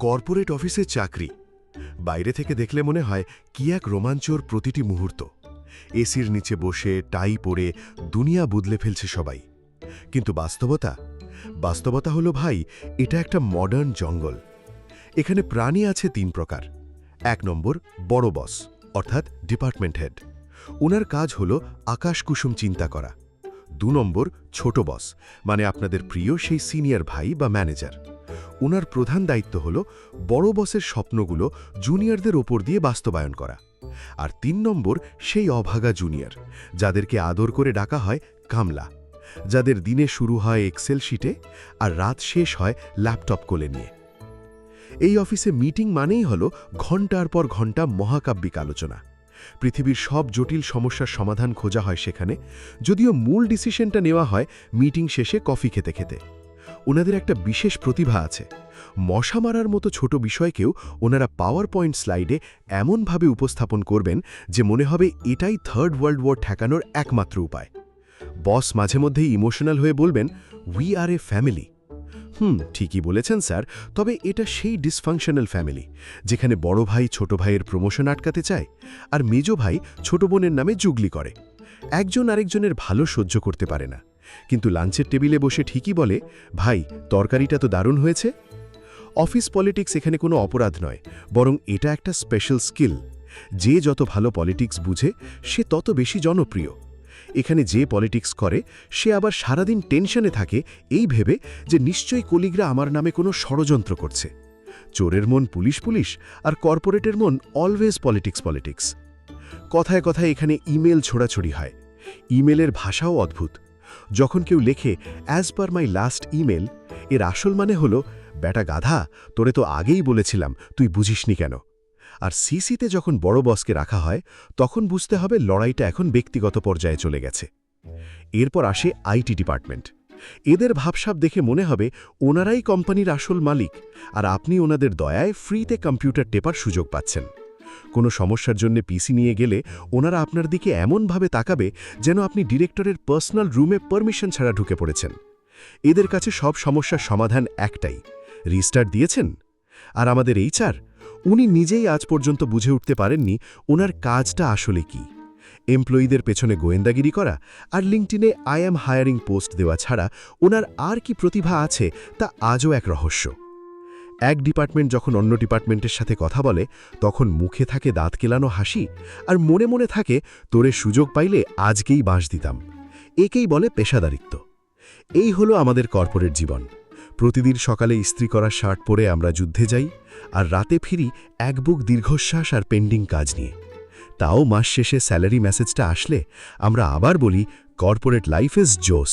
Corporate অফিসের চাকরি বাইরে থেকে দেখলে মনে হয় কি এক রোমাঞ্চর প্রতিটি মুহূর্ত। এসির নিচে বসে টাই পরে দুনিয়া বদলে ফেলছে সবাই। কিন্তু বাস্তবতা হলো ভাই, এটা একটা মডার্ন জঙ্গল। এখানে প্রাণী আছে ৩ প্রকার। ১ নম্বর বড় বস, অর্থাৎ ডিপার্টমেন্ট হেড। ওনার কাজ হলো আকাশকুসুম চিন্তা করা। ২ নম্বর ছোট বস, মানে আপনাদের প্রিয় সেই সিনিয়র ভাই বা ম্যানেজার। ওনার প্রধান দায়িত্ব হল বড় বসের স্বপ্নগুলো জুনিয়রদের ওপর দিয়ে বাস্তবায়ন করা। আর ৩ নম্বর সেই অভাগা জুনিয়র, যাদেরকে আদর করে ডাকা হয় কামলা, যাদের দিনে শুরু হয় এক্সেল শিটে আর রাত শেষ হয় ল্যাপটপ কোলে নিয়ে। এই অফিসে মিটিং মানেই হল ঘণ্টার পর ঘণ্টা মহাকাব্যিক আলোচনা। পৃথিবীর সব জটিল সমস্যার সমাধান খোঁজা হয় সেখানে, যদিও মূল ডিসিশনটা নেওয়া হয় মিটিং শেষে কফি খেতে খেতে। ওনাদের একটা বিশেষ প্রতিভা আছে। মশা মারার মতো ছোট বিষয়কেও ওনারা পাওয়ার পয়েন্ট স্লাইডে এমনভাবে উপস্থাপন করবেন যে মনে হবে এটাই থার্ড ওয়ার্ল্ড ওয়ার ঠেকানোর একমাত্র উপায়। বস মাঝে মধ্যেই ইমোশনাল হয়ে বলবেন, উই আর এ ফ্যামিলি। ঠিকই বলেছেন স্যার, তবে এটা সেই ডিসফাংশনাল ফ্যামিলি যেখানে বড় ভাই ছোট ভাইয়ের প্রমোশন আটকাতে চায় আর মেজ ভাই ছোট বোনের নামে জুগলি করে। একজন আরেকজনের ভালো সহ্য করতে পারে না, কিন্তু লাঞ্চের টেবিলে বসে ঠিকই বলে, ভাই তরকারিটা তো দারুণ হয়েছে। অফিস পলিটিক্স এখানে কোনো অপরাধ নয়, বরং এটা একটা স্পেশাল স্কিল। যে যত ভালো পলিটিক্স বুঝে সে তত বেশি জনপ্রিয়। এখানে যে পলিটিক্স করে সে আবার সারাদিন টেনশনে থাকে এই ভেবে যে নিশ্চয়ই কলিগরা আমার নামে কোনো ষড়যন্ত্র করছে। চোরের মন পুলিশ পুলিশ, আর কর্পোরেটের মন অলওয়েজ পলিটিক্স। কথায় কথায় এখানে ইমেল ছোড়াছড়ি হয়। ইমেলের ভাষাও অদ্ভুত। যখন কেউ লেখে অ্যাজ পার মাই লাস্ট ইমেল, এর আসল মানে হলো, ব্যাটা গাধা, তোরে তো আগেই বলেছিলাম, তুই বুঝিসনি কেন। আর সিসিতে যখন বড় বসকে রাখা হয় তখন বুঝতে হবে লড়াইটা এখন ব্যক্তিগত পর্যায়ে চলে গেছে। এরপর আসে আইটি ডিপার্টমেন্ট। এদের ভাবসাব দেখে মনে হবে ওনারাই কোম্পানির আসল মালিক, আর আপনি ওনাদের দয়ায় ফ্রিতে কম্পিউটার টেপার সুযোগ পাচ্ছেন। কোনো সমস্যার জন্য পিসি নিয়ে গেলে ওনারা আপনার দিকে এমনভাবে তাকাবে যেন আপনি ডিরেক্টরের পার্সোনাল রুমে পারমিশন ছাড়া ঢুকে পড়েছেন। এদের কাছে সব সমস্যার সমাধান একটাই, রিস্টার্ট দিয়েছেন। আর আমাদের এইচআর, উনি নিজেই আজ পর্যন্ত বুঝে উঠতে পারেননি ওনার কাজটা আসলে কি। এমপ্লয়ীদের পেছনে গোয়েন্দাগিরি করা আর লিঙ্কডিনে আই অ্যাম হায়ারিং পোস্ট দেওয়া ছাড়া ওনার আর কি প্রতিভা আছে তা আজও এক রহস্য। এক ডিপার্টমেন্ট যখন অন্য ডিপার্টমেন্টের সাথে কথা বলে তখন মুখে থাকে দাঁত কেলানো হাসি, আর মনে মনে থাকে তোরে সুযোগ পাইলে আজকেই বাঁশ দিতাম। একেই বলে পেশাদারিত্ব। এই হলো আমাদের কর্পোরেট জীবন। প্রতিদিন সকালে ইস্ত্রি করা শার্ট পরে আমরা যুদ্ধে যাই, আর রাতে ফিরি এক বুক দীর্ঘশ্বাস আর পেন্ডিং কাজ নিয়ে। তাও মাস শেষে স্যালারি মেসেজটা আসলে আমরা আবার বলি, কর্পোরেট লাইফ ইজ জোস।